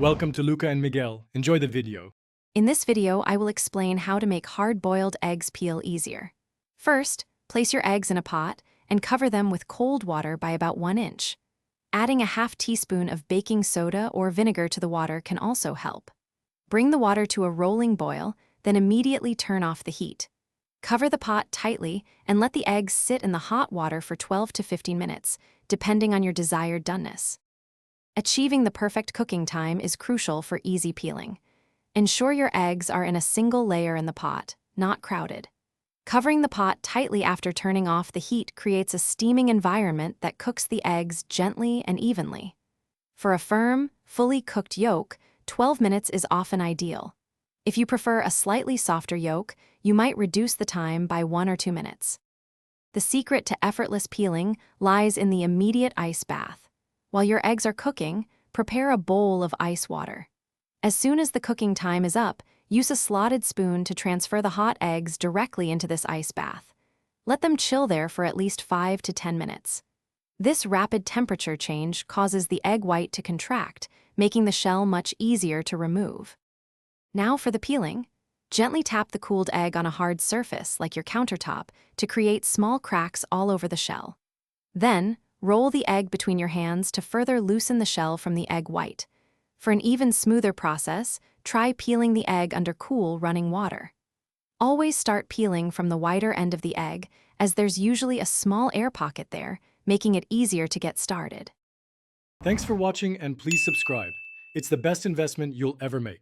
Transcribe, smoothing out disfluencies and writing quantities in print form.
Welcome to Luca and Miguel. Enjoy the video. In this video, I will explain how to make hard-boiled eggs peel easier. First, place your eggs in a pot and cover them with cold water by about 1 inch. Adding a half teaspoon of baking soda or vinegar to the water can also help. Bring the water to a rolling boil, then immediately turn off the heat. Cover the pot tightly and let the eggs sit in the hot water for 12 to 15 minutes, depending on your desired doneness. Achieving the perfect cooking time is crucial for easy peeling. Ensure your eggs are in a single layer in the pot, not crowded. Covering the pot tightly after turning off the heat creates a steaming environment that cooks the eggs gently and evenly. For a firm, fully cooked yolk, 12 minutes is often ideal. If you prefer a slightly softer yolk, you might reduce the time by 1 or 2 minutes. The secret to effortless peeling lies in the immediate ice bath. While your eggs are cooking, prepare a bowl of ice water. As soon as the cooking time is up, use a slotted spoon to transfer the hot eggs directly into this ice bath. Let them chill there for at least 5 to 10 minutes. This rapid temperature change causes the egg white to contract, making the shell much easier to remove. Now for the peeling. Gently tap the cooled egg on a hard surface, like your countertop, to create small cracks all over the shell. Then, roll the egg between your hands to further loosen the shell from the egg white. For an even smoother process, try peeling the egg under cool, running water. Always start peeling from the wider end of the egg, as there's usually a small air pocket there, making it easier to get started. Thanks for watching and please subscribe. It's the best investment you'll ever make.